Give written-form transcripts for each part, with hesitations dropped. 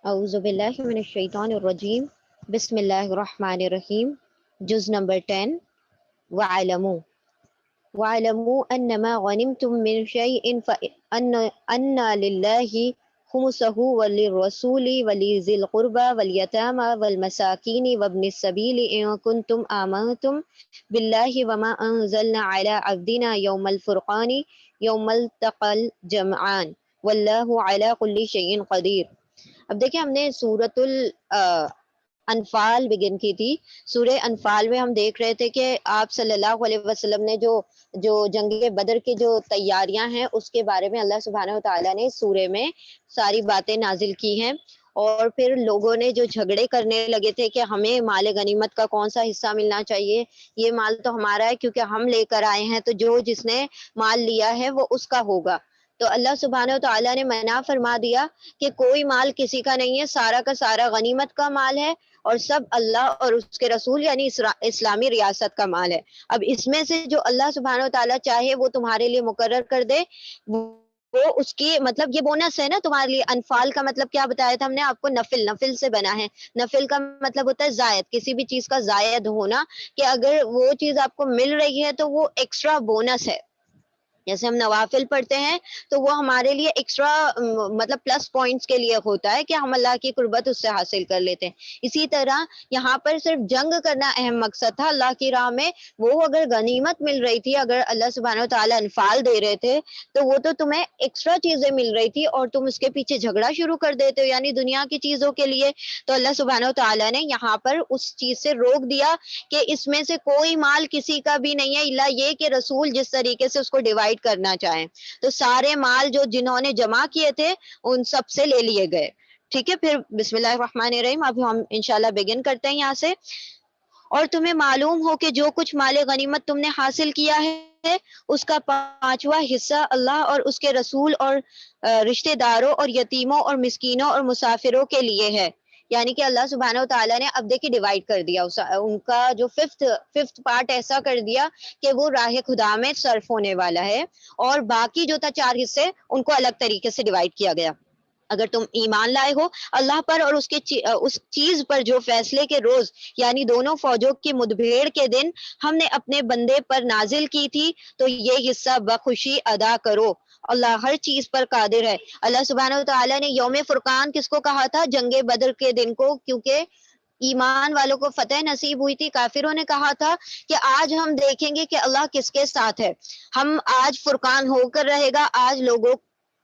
اعوذ باللہ من الشیطان الرجیم، بسم اللہ الرحمن الرحیم۔ جز نمبر 10۔ وَاعْلَمُوا وَاعْلَمُوا أَنَّمَا غَنِمْتُم مِّن شَيْءٍ فَأَنَّ لِلَّهِ خُمُسَهُ وَلِلرَّسُولِ وَلِذِي الْقُرْبَى وَالْيَتَامَى وَالْمَسَاكِينِ وَابْنِ السَّبِيلِ إِن كُنتُمْ آمَنتُم بِاللَّهِ وَمَا أَنزَلْنَا عَلَىٰ عَبْدِنَا يَوْمَ الْفُرْقَانِ يَوْمَ الْتَقَى الْجَمْعَانِ وَاللَّهُ عَلَىٰ كُلِّ شَيْءٍ قَدِيرٌ۔ اب دیکھیں ہم نے سورۃ انفال بگن کی تھی۔ سورہ انفال میں ہم دیکھ رہے تھے کہ آپ صلی اللہ علیہ وسلم نے جو جنگ بدر کی جو تیاریاں ہیں اس کے بارے میں اللہ سبحانہ و تعالیٰ نے سورے میں ساری باتیں نازل کی ہیں، اور پھر لوگوں نے جو جھگڑے کرنے لگے تھے کہ ہمیں مال غنیمت کا کون سا حصہ ملنا چاہیے، یہ مال تو ہمارا ہے کیونکہ ہم لے کر آئے ہیں، تو جس نے مال لیا ہے وہ اس کا ہوگا۔ تو اللہ سبحانہ و تعالیٰ نے منع فرما دیا کہ کوئی مال کسی کا نہیں ہے، سارا کا سارا غنیمت کا مال ہے، اور سب اللہ اور اس کے رسول یعنی اسلامی ریاست کا مال ہے۔ اب اس میں سے جو اللہ سبحانہ و تعالیٰ چاہے وہ تمہارے لیے مقرر کر دے، وہ اس کی مطلب یہ بونس ہے نا تمہارے لیے۔ انفال کا مطلب کیا بتایا تھا ہم نے آپ کو؟ نفل سے بنا ہے۔ نفل کا مطلب ہوتا ہے زائد، کسی بھی چیز کا زائد ہونا، کہ اگر وہ چیز آپ کو مل رہی ہے تو وہ ایکسٹرا بونس ہے۔ جیسے ہم نوافل پڑھتے ہیں تو وہ ہمارے لیے ایکسٹرا مطلب پلس پوائنٹس کے لیے ہوتا ہے کہ ہم اللہ کی قربت اس سے حاصل کر لیتے ہیں۔ اسی طرح یہاں پر صرف جنگ کرنا اہم مقصد تھا اللہ کی راہ میں، وہ اگر غنیمت مل رہی تھی، اگر اللہ سبحانہ و تعالیٰ انفال دے رہے تھے تو وہ تو تمہیں ایکسٹرا چیزیں مل رہی تھی اور تم اس کے پیچھے جھگڑا شروع کر دیتے ہو، یعنی دنیا کی چیزوں کے لیے۔ تو اللہ سبحانہ و تعالیٰ نے یہاں پر اس چیز سے روک دیا کہ اس میں سے کوئی مال کسی کا بھی نہیں ہے الا یہ کہ رسول جس طریقے سے اس کو ڈیوائڈ کرنا چاہیں، تو سارے مال جو جنہوں نے جمع کیے تھے ان سب سے لے لیے گئے۔ ٹھیک ہے، پھر بسم اللہ الرحمن الرحیم، اب ہم انشاءاللہ بگن کرتے ہیں یہاں سے۔ اور تمہیں معلوم ہو کہ جو کچھ مال غنیمت تم نے حاصل کیا ہے اس کا 5واں حصہ اللہ اور اس کے رسول اور رشتہ داروں اور یتیموں اور مسکینوں اور مسافروں کے لیے ہے۔ یعنی کہ اللہ سبحانہ و تعالیٰ نے اب دیکھیں ڈیوائڈ کر دیا ان کا جو ففتھ پارٹ ایسا کر دیا کہ وہ راہ خدا میں صرف ہونے والا ہے، اور باقی جو تھا 4 حصے ان کو الگ طریقے سے ڈیوائڈ کیا گیا۔ اگر تم ایمان لائے ہو اللہ پر اور اس چیز پر جو فیصلے کے روز یعنی دونوں فوجوں کی مدبھیڑ کے دن ہم نے اپنے بندے پر نازل کی تھی، تو یہ حصہ بخوشی ادا کرو، اللہ ہر چیز پر قادر ہے۔ اللہ سبحانہ و تعالیٰ نے یوم فرقان کس کو کہا تھا؟ جنگ بدر کے دن کو، کیونکہ ایمان والوں کو فتح نصیب ہوئی تھی۔ کافروں نے کہا تھا کہ آج ہم دیکھیں گے کہ اللہ کس کے ساتھ ہے، ہم آج فرقان ہو کر رہے گا، آج لوگوں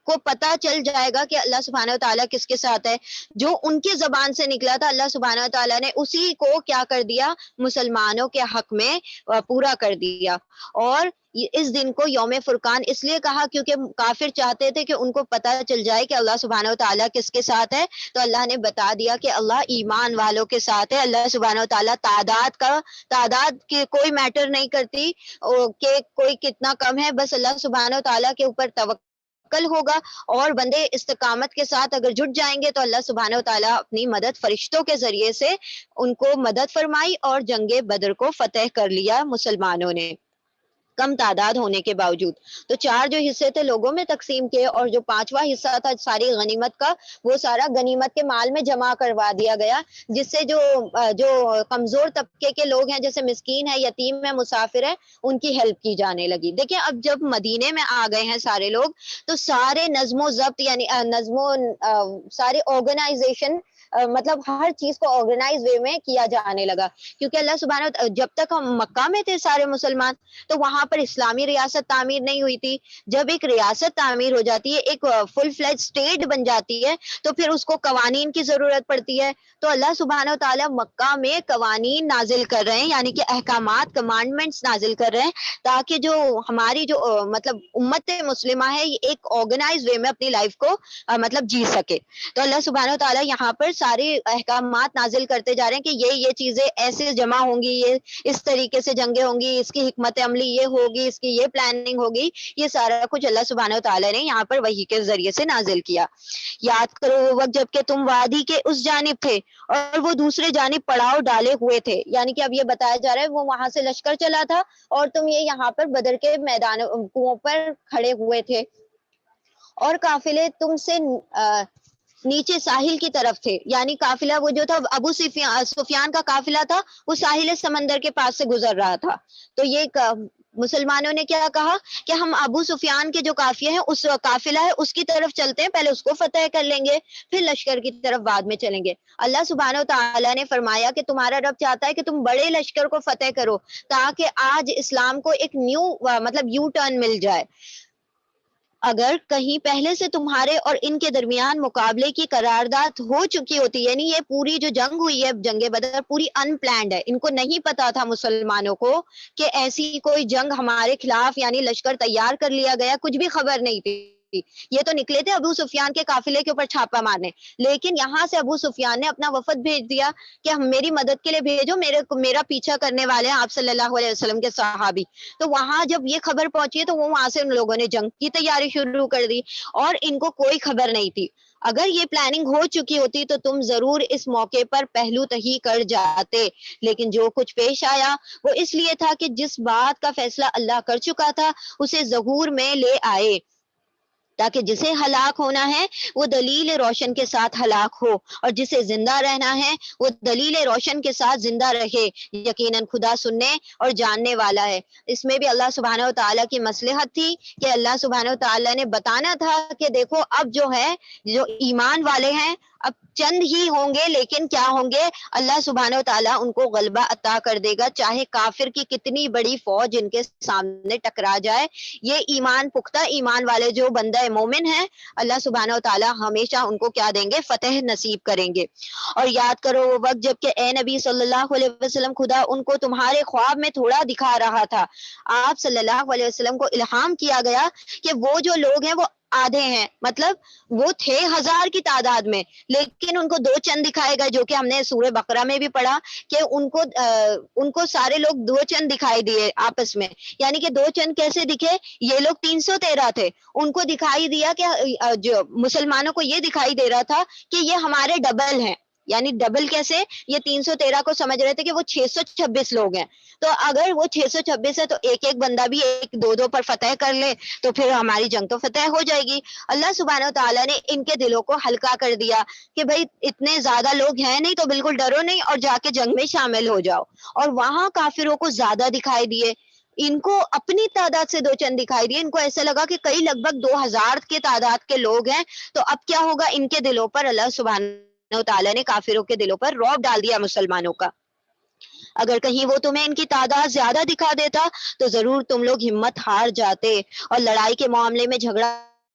کو پتہ چل جائے گا کہ اللہ سبحانہ و تعالیٰ کس کے ساتھ ہے۔ جو ان کی زبان سے نکلا تھا اللہ سبحانہ و تعالیٰ نے اسی کو کیا کر دیا؟ مسلمانوں کے حق میں پورا کر دیا۔ اور اس دن کو یوم فرقان اس لیے کہا کیونکہ کافر چاہتے تھے کہ ان کو پتہ چل جائے کہ اللہ سبحانہ و تعالیٰ کس کے ساتھ ہے، تو اللہ نے بتا دیا کہ اللہ ایمان والوں کے ساتھ ہے۔ اللہ سبحانہ و تعالیٰ تعداد کی کوئی میٹر نہیں کرتی کہ کوئی کتنا کم ہے، بس اللہ سبحانہ و تعالیٰ کے اوپر توکل ہوگا اور بندے استقامت کے ساتھ اگر جٹ جائیں گے تو اللہ سبحانہ و تعالیٰ اپنی مدد فرشتوں کے ذریعے سے ان کو مدد فرمائی، اور جنگ بدر کو فتح کر لیا مسلمانوں نے کم تعداد ہونے کے باوجود۔ تو 4 جو حصے تھے لوگوں میں تقسیم کیے، اور جو 5واں حصہ تھا ساری غنیمت کا وہ سارا غنیمت کے مال میں جمع کروا دیا گیا، جس سے جو کمزور طبقے کے لوگ ہیں جیسے مسکین ہے، یتیم ہے، مسافر ہے، ان کی ہیلپ کی جانے لگی۔ دیکھیں اب جب مدینے میں آ گئے ہیں سارے لوگ تو سارے نظم و ضبط یعنی سارے آرگنائزیشن مطلب ہر چیز کو آرگنائز وے میں کیا جانے لگا، کیونکہ اللہ سبحانہ جب تک ہم مکہ میں تھے سارے مسلمان تو وہاں پر اسلامی ریاست تعمیر نہیں ہوئی تھی۔ جب ایک ریاست تعمیر ہو جاتی ہے، ایک فل فلیج اسٹیٹ بن جاتی ہے، تو پھر اس کو قوانین کی ضرورت پڑتی ہے۔ تو اللہ سبحانہ و تعالیٰ مکہ میں قوانین نازل کر رہے ہیں، یعنی کہ احکامات کمانڈمنٹس نازل کر رہے ہیں، تاکہ جو ہماری جو مطلب امت مسلمہ ہے یہ ایک آرگنائز وے میں اپنی لائف کو مطلب جی سکے۔ تو اللہ سبحانہ و تعالیٰ یہاں پر سارے احکامات نازل کرتے جا رہے ہیں کہ یہ چیزیں ایسے جمع ہوں گی، یہ اس طریقے سے جنگیں ہوں گی، اس کی حکمت عملی یہ ہوگی، اس کی یہ پلاننگ ہوگی، یہ سارا کچھ اللہ سبحانہ و تعالیٰ نے یہاں پر وحی کے ذریعے سے نازل کیا۔ یاد کرو وہ وقت جب کہ تم وادی کے اس جانب تھے اور وہ دوسرے جانب پڑاؤ ڈالے ہوئے تھے، یعنی کہ اب یہ بتایا جا رہا ہے وہ وہاں سے لشکر چلا تھا اور تم یہ یہاں پر بدر کے میدان کنویں پر کھڑے ہوئے تھے، اور قافلے تم سے نیچے ساحل کی طرف تھے، یعنی قافلہ وہ جو تھا ابو سفیان کا قافلہ تھا، وہ ساحل سمندر کے پاس سے گزر رہا تھا. تو یہ مسلمانوں نے کیا کہا کہ ہم ابو سفیان کے جو قافیہ ہے، اس قافلہ ہے، اس کی طرف چلتے ہیں، پہلے اس کو فتح کر لیں گے، پھر لشکر کی طرف بعد میں چلیں گے. اللہ سبحانہ و تعالیٰ نے فرمایا کہ تمہارا رب چاہتا ہے کہ تم بڑے لشکر کو فتح کرو تاکہ آج اسلام کو ایک نیو مطلب یو ٹرن مل جائے. اگر کہیں پہلے سے تمہارے اور ان کے درمیان مقابلے کی قرارداد ہو چکی ہوتی، یعنی یہ پوری جو جنگ ہوئی ہے جنگ بدر پوری ان پلانڈ ہے، ان کو نہیں پتا تھا مسلمانوں کو کہ ایسی کوئی جنگ ہمارے خلاف یعنی لشکر تیار کر لیا گیا، کچھ بھی خبر نہیں تھی. یہ تو نکلے تھے ابو سفیان کے قافلے کے اوپر چھاپا مارنے، لیکن یہاں سے ابو سفیان نے اپنا وفد بھیج دیا کہ ہم میری مدد کے لیے بھیجو، میرا پیچھا کرنے والے ہیں آپ صلی اللہ علیہ وسلم کے صحابی. تو وہاں جب یہ خبر پہنچی ہے تو وہاں سے ان لوگوں نے جنگ کی تیاری شروع کر دی اور ان کو کوئی خبر نہیں تھی. اگر یہ پلاننگ ہو چکی ہوتی تو تم ضرور اس موقع پر پہلو تہی کر جاتے، لیکن جو کچھ پیش آیا وہ اس لیے تھا کہ جس بات کا فیصلہ اللہ کر چکا تھا اسے ظہور میں لے آئے تاکہ جسے ہلاک ہونا ہے وہ دلیل روشن کے ساتھ ہلاک ہو اور جسے زندہ رہنا ہے وہ دلیل روشن کے ساتھ زندہ رہے. یقیناً خدا سننے اور جاننے والا ہے. اس میں بھی اللہ سبحانہ و تعالیٰ کی مصلحت تھی کہ اللہ سبحانہ و تعالیٰ نے بتانا تھا کہ دیکھو اب جو ہے جو ایمان والے ہیں اب چند ہی ہوں گے، لیکن کیا ہوں گے، اللہ سبحانہ و تعالیٰ ان کو غلبہ عطا کر دے گا، چاہے کافر کی کتنی بڑی فوج ان کے سامنے ٹکرا جائے. یہ ایمان پختہ ایمان والے جو بندہ مومن ہیں، اللہ سبحانہ و تعالیٰ ہمیشہ ان کو کیا دیں گے، فتح نصیب کریں گے. اور یاد کرو وہ وقت جب کہ اے نبی صلی اللہ علیہ وسلم خدا ان کو تمہارے خواب میں تھوڑا دکھا رہا تھا. آپ صلی اللہ علیہ وسلم کو الہام کیا گیا کہ وہ جو لوگ ہیں وہ آدھے ہیں، مطلب وہ تھے 1000 کی تعداد میں، لیکن ان کو 2 چند دکھائے گئے، جو کہ ہم نے سورہ بقرہ میں بھی پڑھا کہ ان کو سارے لوگ 2 چند دکھائی دیے آپس میں. یعنی کہ 2 چند کیسے دکھے، یہ لوگ 313 تھے، ان کو دکھائی دیا کہ جو مسلمانوں کو یہ دکھائی دے رہا تھا کہ یہ ہمارے ڈبل ہیں. یعنی ڈبل کیسے، یہ 313 کو سمجھ رہے تھے کہ وہ 626 لوگ ہیں، تو اگر وہ 626 ہے تو ایک ایک بندہ بھی 1-2 پر فتح کر لے تو پھر ہماری جنگ تو فتح ہو جائے گی. اللہ سبحانہ و تعالیٰ نے ان کے دلوں کو ہلکا کر دیا کہ بھائی اتنے زیادہ لوگ ہیں نہیں تو بالکل ڈرو نہیں اور جا کے جنگ میں شامل ہو جاؤ. اور وہاں کافروں کو زیادہ دکھائی دیے، ان کو اپنی تعداد سے 2 چند دکھائی دیے، ان کو ایسا لگا کہ کئی لگ بھگ 2000 کے تعداد کے لوگ ہیں، تو اب کیا ہوگا، ان کے دلوں پر اللہ سبحانہ و تعالیٰ نے کافروں کے دلوں پر رعب ڈال دیا مسلمانوں کا. اگر کہیں وہ تمہیں ان کی تعداد زیادہ دکھا دیتا تو ضرور تم لوگ ہمت ہار جاتے اور لڑائی کے معاملے میں جھگڑا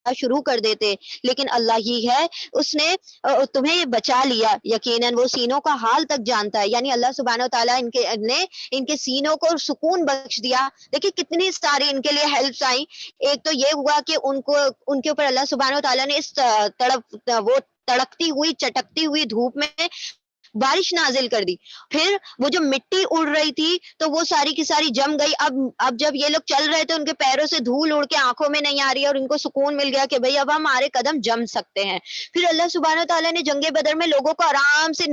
شروع کر دیتے، لیکن اللہ ہی ہے، اس نے تمہیں بچا لیا، یقیناً وہ سینوں کا حال تک جانتا ہے. یعنی اللہ سبحانہ و تعالیٰ نے ان کے سینوں کو سکون بخش دیا. دیکھیں کتنی ساری ان کے لیے ہیلپس آئیں. ایک تو یہ ہوا کہ ان کے اوپر اللہ سبحانہ و تعالیٰ نے اس تڑکتی ہوئی چٹکتی ہوئی دھوپ میں بارش نازل کر دی. پھر وہ جو مٹی اڑ رہی تھی تو وہ ساری کی ساری جم گئی. اب جب یہ لوگ چل رہے تھے ان کے پیروں سے دھول اڑ کے آنکھوں میں نہیں آ رہی ہے اور ان کو سکون مل گیا کہ بھئی اب ہمارے قدم جم سکتے ہیں. پھر اللہ سبحانہ تعالیٰ نے جنگ بدر میں لوگوں کو آرام سے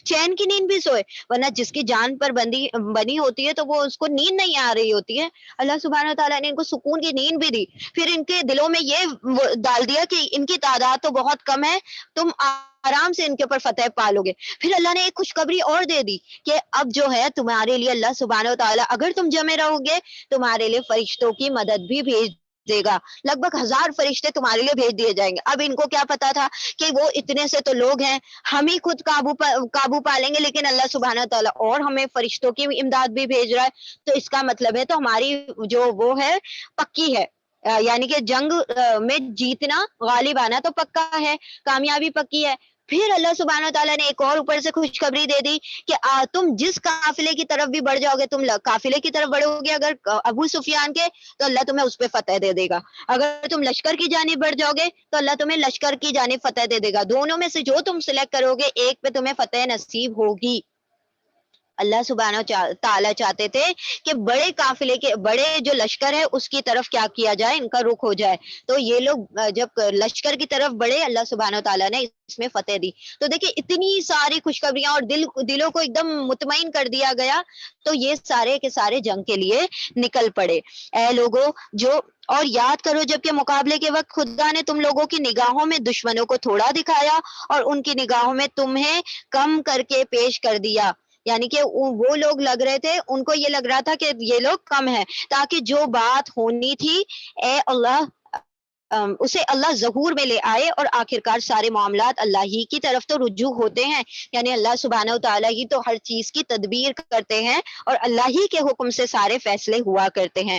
چین کی نیند بھی سوئے، ورنہ جس کی جان پر بنی ہوتی ہے تو وہ اس کو نیند نہیں آ رہی ہوتی ہے. اللہ سبحانہ تعالیٰ نے ان کو سکون کی نیند بھی دی. پھر ان کے دلوں میں یہ ڈال دیا کہ ان کی تعداد تو بہت کم ہے، تم آرام سے ان کے اوپر فتح پالو گے. پھر اللہ نے ایک خوشخبری اور دے دی کہ اب جو ہے تمہارے لیے اللہ سبحانہ و تعالیٰ اگر تم جمے رہو گے تمہارے لیے فرشتوں کی مدد بھی بھیج دے گا. لگ بھگ 1000 فرشتے تمہارے لیے بھیج دیے جائیں گے. اب ان کو کیا پتا تھا کہ وہ اتنے سے تو لوگ ہیں، ہم ہی خود قابو پالیں گے، لیکن اللہ سبحانہ تعالیٰ اور ہمیں فرشتوں کی امداد بھی بھیج رہا ہے، تو اس کا مطلب ہے تو ہماری جو وہ ہے پکی ہے. یعنی کہ جنگ میں جیتنا غالب آنا تو پکا ہے، کامیابی پکی ہے. پھر اللہ سبحانہ تعالیٰ نے ایک اور اوپر سے خوشخبری دے دی کہ تم جس قافلے کی طرف بھی بڑھ جاؤ گے، تم قافلے کی طرف بڑھو گے اگر ابو سفیان کے، تو اللہ تمہیں اس پہ فتح دے دے گا. اگر تم لشکر کی جانب بڑھ جاؤ گے تو اللہ تمہیں لشکر کی جانب فتح دے دے گا. دونوں میں سے جو تم سلیکٹ کرو گے ایک پہ تمہیں فتح نصیب ہوگی. اللہ سبحانہ تعالیٰ چاہتے تھے کہ بڑے قافلے کے بڑے جو لشکر ہے اس کی طرف کیا کیا جائے، ان کا رخ ہو جائے. تو یہ لوگ جب لشکر کی طرف بڑھے اللہ سبحانہ تعالیٰ نے اس میں فتح دی. تو دیکھیں اتنی ساری خوشخبریاں اور دلوں کو ایک دم مطمئن کر دیا گیا. تو یہ سارے کے سارے جنگ کے لیے نکل پڑے. اے لوگوں جو اور یاد کرو جب کہ مقابلے کے وقت خدا نے تم لوگوں کی نگاہوں میں دشمنوں کو تھوڑا دکھایا اور ان کی نگاہوں میں تمہیں کم کر کے پیش کر دیا. یعنی کہ وہ لوگ لگ رہے تھے، ان کو یہ لگ رہا تھا کہ یہ لوگ کم ہیں، تاکہ جو بات ہونی تھی اے اللہ اسے اللہ ظہور میں لے آئے. اور آخرکار سارے معاملات اللہ ہی کی طرف تو رجوع ہوتے ہیں. یعنی اللہ سبحانہ وتعالیٰ ہی تو ہر چیز کی تدبیر کرتے ہیں اور اللہ ہی کے حکم سے سارے فیصلے ہوا کرتے ہیں.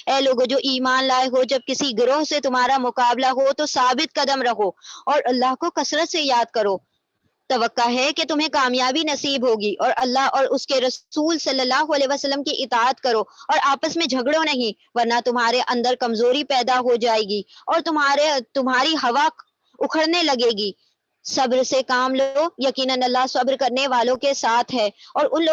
اے لوگو جو ایمان لائے ہو، جب کسی گروہ سے تمہارا مقابلہ ہو تو ثابت قدم رہو اور اللہ کو کثرت سے یاد کرو. توقع ہے کہ تمہیں کامیابی نصیب ہوگی، اور اللہ اور اس کے رسول صلی اللہ علیہ وسلم کی اطاعت کرو اور آپس میں جھگڑو نہیں، ورنہ تمہارے اندر کمزوری پیدا ہو جائے گی اور تمہاری ہوا اکھڑنے لگے گی. صبر سے کام لو، یقیناً اللہ صبر کرنے والوں کے ساتھ ہے. اور ان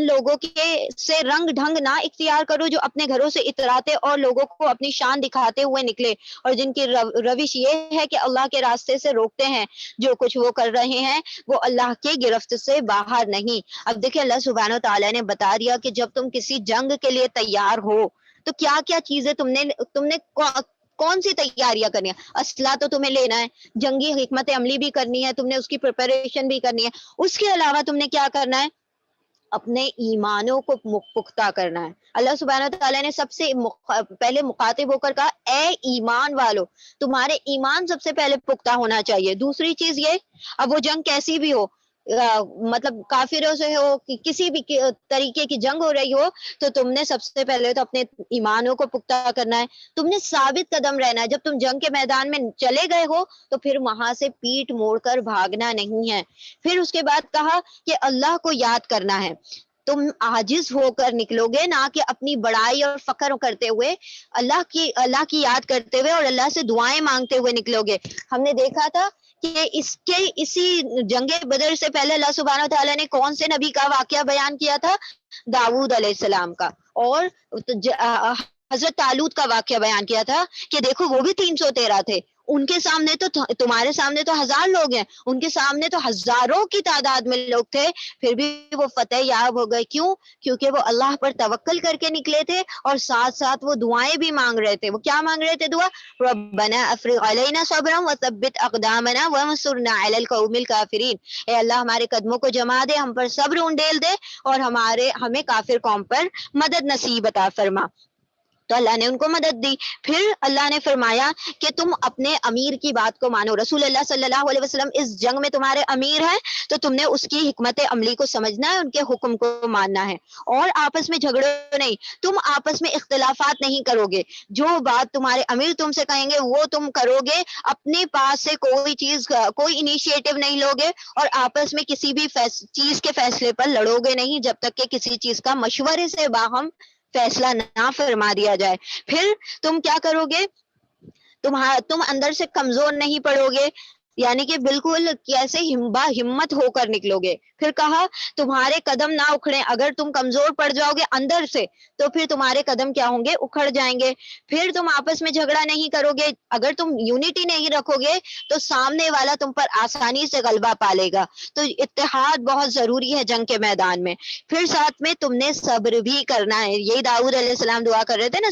لوگوں کے سے رنگ ڈھنگ نہ اختیار کرو جو اپنے گھروں سے اتراتے اور لوگوں کو اپنی شان دکھاتے ہوئے نکلے، اور جن کی روش یہ ہے کہ اللہ کے راستے سے روکتے ہیں. جو کچھ وہ کر رہے ہیں وہ اللہ کے گرفت سے باہر نہیں. اب دیکھیں اللہ سبحانہ تعالیٰ نے بتا دیا کہ جب تم کسی جنگ کے لیے تیار ہو تو کیا کیا چیزیں تم نے کون سی تیاریاں کرنی ہے. اسلحہ تو تمہیں لینا ہے، جنگی حکمت عملی بھی کرنی ہے، تم نے اس کی پریپریشن بھی کرنی ہے. اس کے علاوہ تم نے کیا کرنا ہے، اپنے ایمانوں کو پختہ کرنا ہے. اللہ سبحانہ تعالیٰ نے سب سے پہلے مخاطب ہو کر کہا اے ایمان والو، تمہارے ایمان سب سے پہلے پختہ ہونا چاہیے. دوسری چیز یہ، اب وہ جنگ کیسی بھی ہو، مطلب کافروں سے ہو، کسی بھی طریقے کی جنگ ہو رہی ہو، تو تم نے سب سے پہلے تو اپنے ایمانوں کو پختہ کرنا ہے. تم نے ثابت قدم رہنا ہے. جب تم جنگ کے میدان میں چلے گئے ہو تو پھر وہاں سے پیٹ موڑ کر بھاگنا نہیں ہے. پھر اس کے بعد کہا کہ اللہ کو یاد کرنا ہے. تم عاجز ہو کر نکلو گے، نہ کہ اپنی بڑائی اور فخر کرتے ہوئے، اللہ کی یاد کرتے ہوئے اور اللہ سے دعائیں مانگتے ہوئے نکلو گے. ہم نے دیکھا تھا کہ اسی جنگ بدر سے پہلے اللہ سبحانہ تعالیٰ نے کون سے نبی کا واقعہ بیان کیا تھا، داؤد علیہ السلام کا. اور حضرت طالوت کا واقعہ بیان کیا تھا کہ دیکھو وہ بھی 313 تھے. ان کے سامنے تو تمہارے سامنے تو 1000 لوگ ہیں، ان کے سامنے تو ہزاروں کی تعداد میں لوگ تھے، پھر بھی وہ فتح یاب ہو گئے. کیوں؟ کیونکہ وہ اللہ پر توکل کر کے نکلے تھے اور ساتھ ساتھ وہ دعائیں بھی مانگ رہے تھے. وہ کیا مانگ رہے تھے؟ دعا ربنا افرغ علینا صبرا وثبت اقدامنا وانصرنا علی القوم الکافرین. اے اللہ ہمارے قدموں کو جما دے، ہم پر صبر انڈیل دے اور ہمیں کافر قوم پر مدد نصیب عطا فرما. تو اللہ نے ان کو مدد دی. پھر اللہ نے فرمایا کہ تم اپنے امیر کی بات کو مانو. رسول اللہ صلی اللہ علیہ وسلم اس جنگ میں تمہارے امیر ہیں، تو تم نے اس کی حکمت عملی کو سمجھنا ہے، ان کے حکم کو ماننا ہے. اور آپس میں جھگڑو نہیں، تم آپس میں اختلافات نہیں کرو گے. جو بات تمہارے امیر تم سے کہیں گے وہ تم کرو گے. اپنے پاس سے کوئی انیشیٹو نہیں لوگے اور آپس میں کسی بھی چیز کے فیصلے پر لڑو گے نہیں جب تک کہ کسی چیز کا مشورے سے باہم فیصلہ نہ فرما دیا جائے. پھر تم کیا کرو گے، تم اندر سے کمزور نہیں پڑو گے، یعنی کہ بالکل کیسے ہمت ہو کر نکلو گے. پھر کہا تمہارے قدم نہ اکھڑیں. اگر تم کمزور پڑ جاؤ گے اندر سے تو پھر تمہارے قدم کیا ہوں گے، اکھڑ جائیں گے. پھر تم آپس میں جھگڑا نہیں کرو گے. اگر تم یونٹی نہیں رکھو گے تو سامنے والا تم پر آسانی سے غلبہ پالے گا. تو اتحاد بہت ضروری ہے جنگ کے میدان میں. پھر ساتھ میں تم نے صبر بھی کرنا ہے. یہی داؤد علیہ السلام دعا کر رہے تھے نا،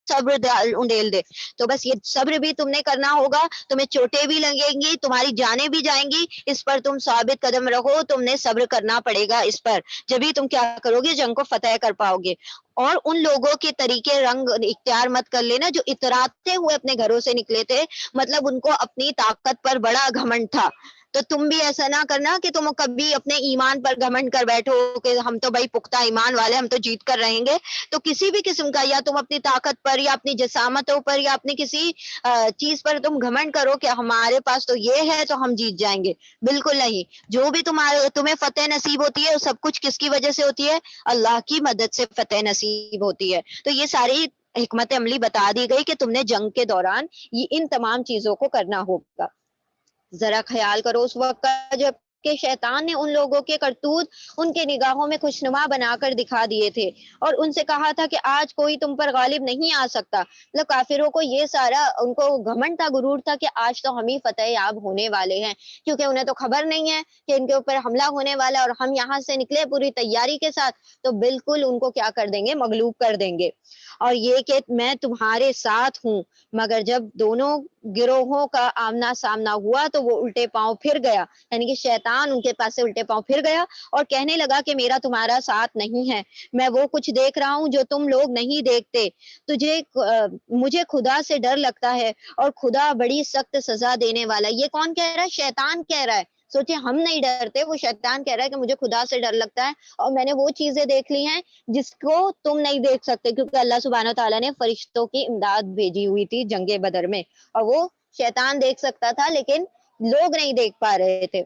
صبر انڈیل دے. تو بس یہ صبر بھی تم نے کرنا ہوگا. تمہیں چوٹیں بھی لگیں گی، تمہاری جانیں بھی جائیں گی، اس پر تم ثابت قدم رہو. تم نے صبر کرنا پڑے گا اس پر، جبھی تم کیا کرو گے، جنگ کو فتح کر پاؤ گے. اور ان لوگوں کے طریقے رنگ اختیار مت کر لینا جو اتراتے ہوئے اپنے گھروں سے نکلے تھے. مطلب ان کو اپنی طاقت پر بڑا گھمنڈ تھا. تو تم بھی ایسا نہ کرنا کہ تم کبھی اپنے ایمان پر گھمنڈ کر بیٹھو کہ ہم تو بھائی پختہ ایمان والے، ہم تو جیت کر رہیں گے. تو کسی بھی قسم کا، یا تم اپنی طاقت پر یا اپنی جسامتوں پر یا اپنی کسی چیز پر تم گھمنڈ کرو کہ ہمارے پاس تو یہ ہے تو ہم جیت جائیں گے. بالکل نہیں. جو بھی تمہیں فتح نصیب ہوتی ہے وہ سب کچھ کس کی وجہ سے ہوتی ہے؟ اللہ کی مدد سے فتح نصیب ہوتی ہے. تو یہ ساری حکمت عملی بتا دی گئی کہ تم نے جنگ کے دوران ان تمام چیزوں کو کرنا ہوگا. ذرا خیال کرو اس وقت کا جب کہ شیطان نے ان لوگوں کے کرتوت ان کے نگاہوں میں خوشنما بنا کر دکھا دیے تھے، اور ان سے کہا تھا کہ آج کوئی تم پر غالب نہیں آ سکتا۔ مطلب کافروں کو یہ سارا ان کو گھمنڈ تھا، غرور تھا کہ آج تو ہم ہی فتح یاب ہونے والے ہیں، کیونکہ انہیں تو خبر نہیں ہے کہ ان کے اوپر حملہ ہونے والا ہے، اور ہم یہاں سے نکلے پوری تیاری کے ساتھ تو بالکل ان کو کیا کر دیں گے، مغلوب کر دیں گے۔ اور یہ کہ میں تمہارے ساتھ ہوں، مگر جب دونوں گروہوں کا آمنا سامنا ہوا تو وہ الٹے پاؤں پھر گیا، یعنی کہ شیطان ان کے پاس سے الٹے پاؤں پھر گیا اور کہنے لگا کہ میرا تمہارا ساتھ نہیں ہے، میں وہ کچھ دیکھ رہا ہوں جو تم لوگ نہیں دیکھتے، مجھے خدا سے ڈر لگتا ہے اور خدا بڑی سخت سزا دینے والا ہے۔ یہ کون کہہ رہا ہے؟ شیطان کہہ رہا ہے۔ سوچے ہم نہیں ڈرتے، وہ شیطان کہہ رہا ہے کہ مجھے خدا سے ڈر لگتا ہے اور میں نے وہ چیزیں دیکھ لی ہیں جس کو تم نہیں دیکھ سکتے، کیونکہ اللہ سبحانہ تعالیٰ نے فرشتوں کی امداد بھیجی ہوئی تھی جنگ بدر میں، اور وہ شیطان دیکھ سکتا تھا لیکن لوگ نہیں دیکھ پا رہے تھے۔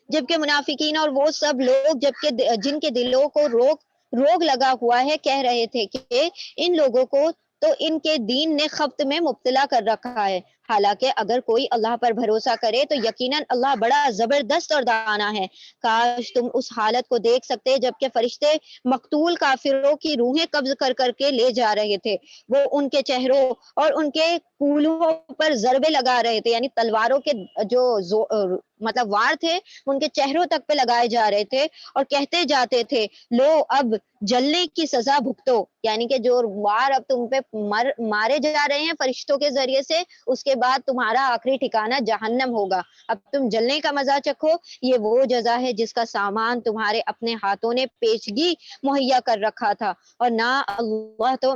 جبکہ منافقین اور وہ سب لوگ جبکہ جن کے دلوں کو روگ لگا ہوا ہے کہہ رہے تھے کہ ان لوگوں کو تو ان کے دین نے خبط میں مبتلا کر رکھا ہے، حالانکہ اگر کوئی اللہ پر بھروسہ کرے تو یقیناً اللہ بڑا زبردست اور دانا ہے۔ کاش تم اس حالت کو دیکھ سکتے جبکہ فرشتے مقتول کافروں کی روحیں قبض کر کر کے لے جا رہے تھے، وہ ان کے چہروں اور ان کے کولوں پر ضربے لگا رہے تھے، یعنی تلواروں کے جو مطلب وار تھے ان کے چہروں تک پہ لگائے جا رہے تھے، اور کہتے جاتے تھے لو اب جلنے کی سزا بھگتو، یعنی کہ جو وار اب تم پہ مارے جا رہے ہیں فرشتوں کے ذریعے سے، اس کے بعد تمہارا آخری ٹھکانہ جہنم ہوگا، اب تم جلنے کا مزہ چکھو، یہ وہ جزا ہے جس کا سامان تمہارے اپنے ہاتھوں نے پیشگی مہیا کر رکھا تھا، اور نہ اللہ تو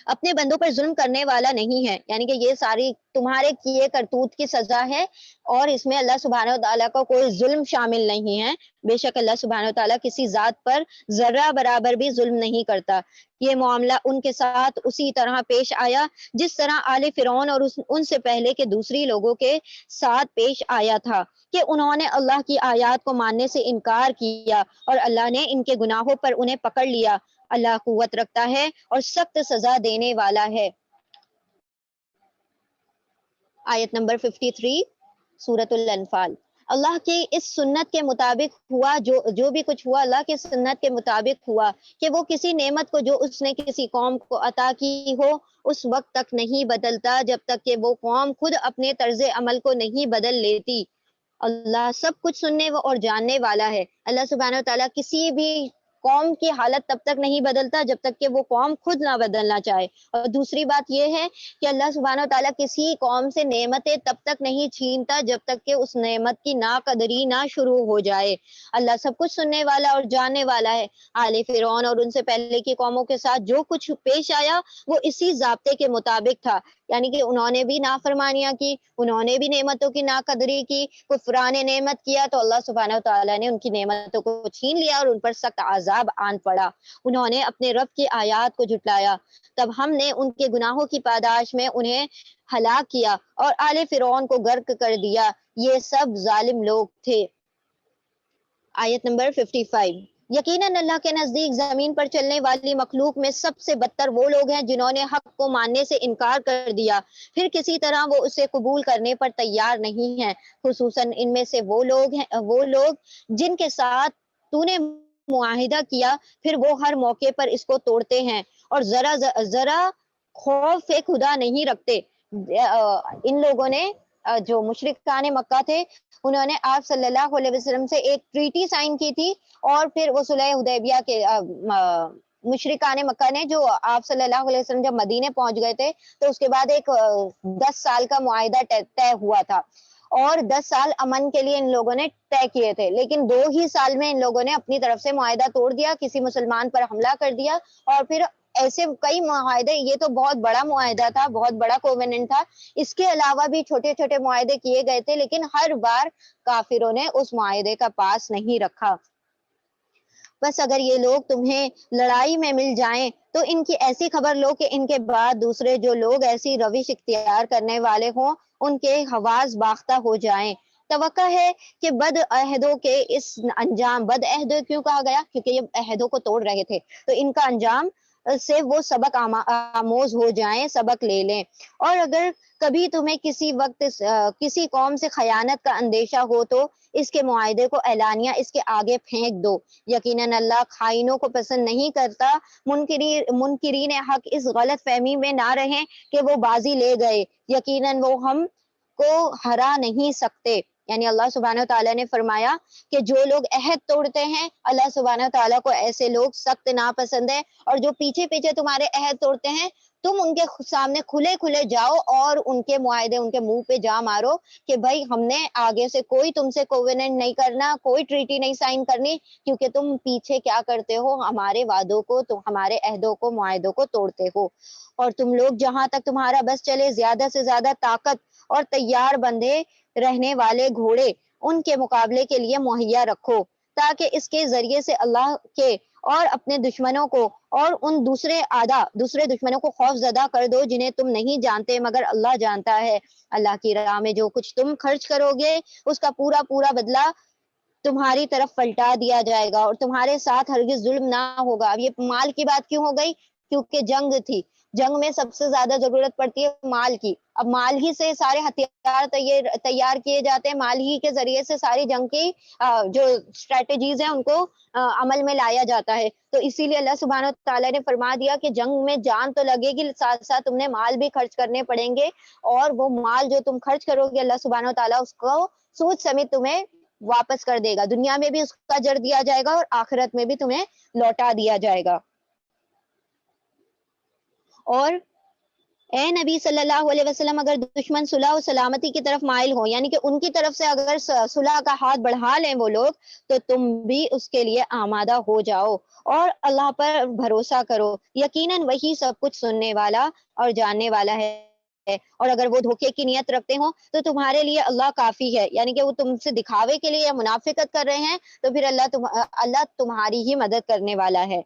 اپنے بندوں پر ظلم کرنے والا نہیں ہے، یعنی کہ یہ ساری تمہارے کیے کرتوت کی سزا ہے، اور اس میں اللہ سبحانہ و تعالیٰ کا کوئی ظلم شامل نہیں ہے۔ بے شک اللہ سبحانہ و تعالیٰ کسی ذات پر ذرہ برابر بھی ظلم نہیں کرتا۔ یہ معاملہ ان کے ساتھ اسی طرح پیش آیا جس طرح آل فرعون اور ان سے پہلے کے دوسری لوگوں کے ساتھ پیش آیا تھا، کہ انہوں نے اللہ کی آیات کو ماننے سے انکار کیا اور اللہ نے ان کے گناہوں پر انہیں پکڑ لیا۔ اللہ قوت رکھتا ہے اور سخت سزا دینے والا ہے۔ آیت نمبر 53 سورۃ الانفال۔ اللہ کی اس سنت کے مطابق ہوا، جو بھی کچھ ہوا اللہ کے سنت کے مطابق ہوا، کہ وہ کسی نعمت کو جو اس نے کسی قوم کو عطا کی ہو اس وقت تک نہیں بدلتا جب تک کہ وہ قوم خود اپنے طرز عمل کو نہیں بدل لیتی۔ اللہ سب کچھ سننے اور جاننے والا ہے۔ اللہ سبحانہ وتعالیٰ کسی بھی قوم کی حالت تب تک نہیں بدلتا جب تک کہ وہ قوم خود نہ بدلنا چاہے، اور دوسری بات یہ ہے کہ اللہ سبحانہ وتعالیٰ کسی قوم سے نعمتیں تب تک نہیں چھینتا جب تک کہ اس نعمت کی ناقدری نہ شروع ہو جائے۔ اللہ سب کچھ سننے والا اور جاننے والا ہے۔ آل فرعون اور ان سے پہلے کی قوموں کے ساتھ جو کچھ پیش آیا وہ اسی ضابطے کے مطابق تھا، یعنی کہ انہوں نے بھی نافرمانیاں کی، انہوں نے بھی نعمتوں کی ناقدری کی، کفران نعمت کیا تو اللہ سبحانہ وتعالیٰ نے ان کی نعمتوں کو چھین لیا اور ان پر سخت عذاب آن پڑا۔ انہوں نے اپنے رب کی آیات کو جھٹلایا، تب ہم نے ان کے گناہوں کی پاداش میں انہیں ہلاک کیا اور آل فرعون کو غرق کر دیا، یہ سب ظالم لوگ تھے۔ آیت نمبر 55۔ یقیناً اللہ کے نزدیک زمین پر چلنے والی مخلوق میں سب سے بدتر وہ لوگ ہیں جنہوں نے حق کو ماننے سے انکار کر دیا، پھر کسی طرح وہ اسے قبول کرنے پر تیار نہیں ہیں، خصوصاً ان میں سے وہ لوگ جن کے ساتھ تو نے معاہدہ کیا، پھر وہ ہر موقع پر اس کو توڑتے ہیں اور ذرا خوف خدا نہیں رکھتے۔ ان لوگوں نے جو مشرکان مکہ تھے انہوں نے آپ صلی اللہ علیہ وسلم سے ایک ٹریٹی سائن کی تھی، اور پھر وہ صلح حدیبیہ کے مشرکان مکہ نے جو آپ صلی اللہ علیہ وسلم جب مدینے پہنچ گئے تھے تو اس کے بعد ایک 10 سال کا معاہدہ طے ہوا تھا، اور 10 سال امن کے لیے ان لوگوں نے طے کیے تھے، لیکن 2 ہی سال میں ان لوگوں نے اپنی طرف سے معاہدہ توڑ دیا، کسی مسلمان پر حملہ کر دیا، اور پھر ایسے کئی معاہدے، یہ تو بہت بڑا معاہدہ تھا، بہت بڑا کووننٹ تھا، اس کے علاوہ بھی چھوٹے چھوٹے معاہدے کیے گئے تھے، لیکن ہر بار کافروں نے اس معاہدے کا پاس نہیں رکھا۔ بس اگر یہ لوگ تمہیں لڑائی میں مل جائیں تو ان کی ایسی خبر لو کہ ان کے بعد دوسرے جو لوگ ایسی روش اختیار کرنے والے ہوں ان کے حواس باختہ ہو جائیں۔ توقع ہے کہ بد عہدوں کے اس انجام، بد عہد کیوں کہا گیا؟ کیونکہ یہ عہدوں کو توڑ رہے تھے، تو ان کا انجام سے وہ سبق آموز ہو جائیں، سبق لے لیں۔ اور اگر کبھی تمہیں کسی وقت کسی قوم سے خیانت کا اندیشہ ہو تو اس کے معاہدے کو اعلانیہ اس کے آگے پھینک دو، یقیناً اللہ خائنوں کو پسند نہیں کرتا۔ منکرین حق اس غلط فہمی میں نہ رہیں کہ وہ بازی لے گئے، یقیناً وہ ہم کو ہرا نہیں سکتے۔ یعنی اللہ سبحانہ تعالیٰ نے فرمایا کہ جو لوگ عہد توڑتے ہیں، اللہ سبحانہ تعالیٰ کو ایسے لوگ سخت ناپسند ہے، اور جو پیچھے پیچھے تمہارے عہد توڑتے ہیں تم ان کے سامنے کھلے کھلے جاؤ اور ان کے معاہدے ان کے منہ پہ جا مارو کہ بھائی ہم نے آگے سے کوئی تم سے کووننٹ نہیں کرنا، کوئی ٹریٹی نہیں سائن کرنی، کیونکہ تم پیچھے کیا کرتے ہو، ہمارے وعدوں کو، تم ہمارے عہدوں کو، معاہدوں کو توڑتے ہو۔ اور تم لوگ جہاں تک تمہارا بس چلے زیادہ سے زیادہ طاقت اور تیار بندے رہنے والے گھوڑے ان کے مقابلے کے لیے مہیا رکھو، تاکہ اس کے ذریعے سے اللہ کے اور اپنے دشمنوں کو اور ان دوسرے دشمنوں کو خوف زدہ کر دو جنہیں تم نہیں جانتے مگر اللہ جانتا ہے۔ اللہ کی راہ میں جو کچھ تم خرچ کرو گے اس کا پورا پورا بدلہ تمہاری طرف پلٹا دیا جائے گا، اور تمہارے ساتھ ہرگز ظلم نہ ہوگا۔ اب یہ مال کی بات کیوں ہو گئی؟ کیونکہ جنگ تھی، جنگ میں سب سے زیادہ ضرورت پڑتی ہے مال کی، اب مال ہی سے سارے ہتھیار تیار کیے جاتے ہیں، مال ہی کے ذریعے سے ساری جنگ کی جو اسٹریٹجیز ہیں ان کو عمل میں لایا جاتا ہے۔ تو اسی لیے اللہ سبحانہ تعالیٰ نے فرما دیا کہ جنگ میں جان تو لگے گی، ساتھ ساتھ تم نے مال بھی خرچ کرنے پڑیں گے، اور وہ مال جو تم خرچ کرو گے اللہ سبحانہ تعالیٰ اس کو سود سمیت تمہیں واپس کر دے گا، دنیا میں بھی اس کا اجر دیا جائے گا اور آخرت میں بھی تمہیں لوٹا دیا جائے گا۔ اور اے نبی صلی اللہ علیہ وسلم، اگر دشمن صلح و سلامتی کی طرف مائل ہو، یعنی کہ ان کی طرف سے اگر صلح کا ہاتھ بڑھا لیں وہ لوگ، تو تم بھی اس کے لیے آمادہ ہو جاؤ اور اللہ پر بھروسہ کرو، یقیناً وہی سب کچھ سننے والا اور جاننے والا ہے۔ اور اگر وہ دھوکے کی نیت رکھتے ہوں تو تمہارے لیے اللہ کافی ہے، یعنی کہ وہ تم سے دکھاوے کے لیے یا منافقت کر رہے ہیں تو پھر اللہ تمہاری ہی مدد کرنے والا ہے۔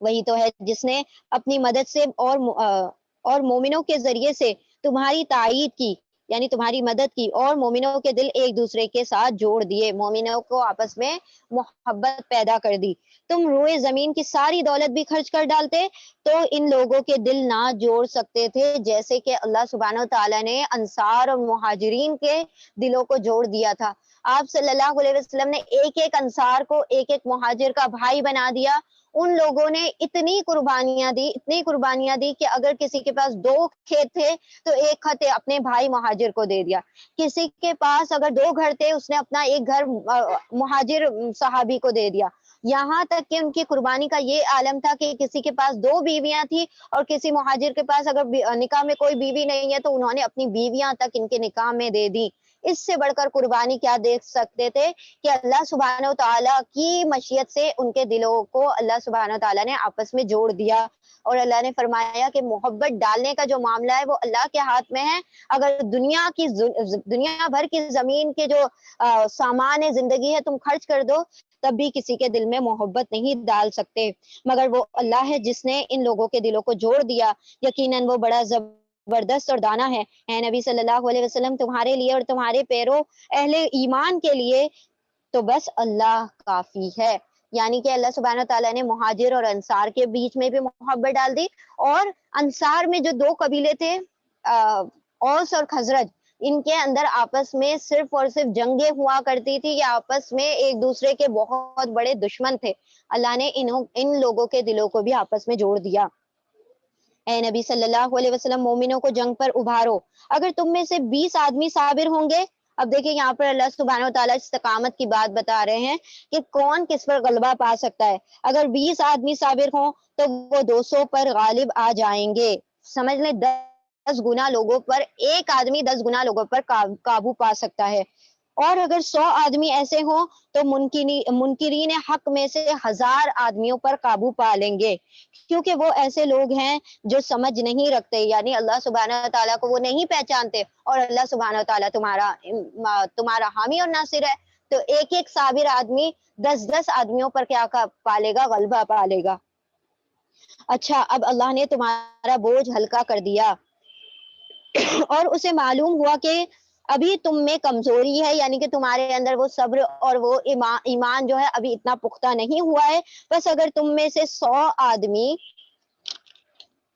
وہی تو ہے جس نے اپنی مدد سے اور مومنوں کے ذریعے سے تمہاری تائید کی، یعنی تمہاری مدد کی، اور مومنوں کے دل ایک دوسرے کے ساتھ جوڑ دیے، مومنوں کو آپس میں محبت پیدا کر دی۔ تم روئے زمین کی ساری دولت بھی خرچ کر ڈالتے تو ان لوگوں کے دل نہ جوڑ سکتے تھے جیسے کہ اللہ سبحانہ تعالیٰ نے انصار اور مہاجرین کے دلوں کو جوڑ دیا تھا۔ آپ صلی اللہ علیہ وسلم نے ایک ایک انصار کو ایک ایک مہاجر کا بھائی بنا دیا۔ ان لوگوں نے اتنی قربانیاں دی کہ اگر کسی کے پاس 2 کھیت تھے تو ایک خط اپنے بھائی مہاجر کو دے دیا، کسی کے پاس اگر 2 گھر تھے اس نے اپنا ایک گھر مہاجر صحابی کو دے دیا، یہاں تک کہ ان کی قربانی کا یہ عالم تھا کہ کسی کے پاس 2 بیویاں تھی اور کسی مہاجر کے پاس اگر نکاح میں کوئی بیوی نہیں ہے تو انہوں نے اپنی بیویاں تک ان کے نکاح میں دے دی۔ اس سے بڑھ کر قربانی کیا دیکھ سکتے تھے کہ اللہ سبحانہ تعالیٰ کی مشیت سے ان کے دلوں کو اللہ سبحانہ تعالیٰ نے آپس میں جوڑ دیا، اور اللہ نے فرمایا کہ محبت ڈالنے کا جو معاملہ ہے وہ اللہ کے ہاتھ میں ہے۔ اگر دنیا بھر کی زمین کے جو سامان زندگی ہے تم خرچ کر دو تب بھی کسی کے دل میں محبت نہیں ڈال سکتے، مگر وہ اللہ ہے جس نے ان لوگوں کے دلوں کو جوڑ دیا، یقیناً وہ بڑا زبردست اور دانا ہے۔ اے نبی صلی اللہ علیہ وسلم، تمہارے لیے اور تمہارے پیرو اہل ایمان کے لیے تو بس اللہ کافی ہے۔ یعنی کہ اللہ سبحانہ تعالیٰ نے مہاجر اور انصار کے بیچ میں بھی محبت ڈال دی، اور انصار میں جو 2 قبیلے تھے اوس اور خزرج، ان کے اندر آپس میں صرف اور صرف جنگیں ہوا کرتی تھی، یا آپس میں ایک دوسرے کے بہت بڑے دشمن تھے، اللہ نے ان لوگوں کے دلوں کو بھی آپس میں جوڑ دیا۔ اے نبی صلی اللہ علیہ وسلم، مومنوں کو جنگ پر ابھارو، اگر تم میں سے 20 آدمی صابر ہوں گے۔ اب دیکھیں یہاں پر اللہ سبحانہ وتعالیٰ استقامت کی بات بتا رہے ہیں کہ کون کس پر غلبہ پا سکتا ہے۔ اگر 20 آدمی صابر ہوں تو وہ 200 پر غالب آ جائیں گے، سمجھ لیں 10 گنا لوگوں پر، ایک آدمی 10 گنا لوگوں پر قابو پا سکتا ہے۔ اور اگر 100 آدمی ایسے ہوں تو منکرین حق میں سے 1000 آدمیوں پر قابو پا لیں گے، کیونکہ وہ ایسے لوگ ہیں جو سمجھ نہیں رکھتے، یعنی اللہ سبحانہ تعالیٰ کو وہ نہیں پہچانتے، اور اللہ سبحانہ تعالیٰ تمہارا حامی اور ناصر ہے، تو ایک ایک صابر آدمی 10 آدمیوں پر کیا پالے گا؟ غلبہ پالے گا۔ اچھا، اب اللہ نے تمہارا بوجھ ہلکا کر دیا اور اسے معلوم ہوا کہ ابھی تم میں کمزوری ہے، یعنی کہ تمہارے اندر وہ صبر اور وہ ایمان جو ہے ابھی اتنا پختہ نہیں ہوا ہے، بس اگر تم میں سے 100 آدمی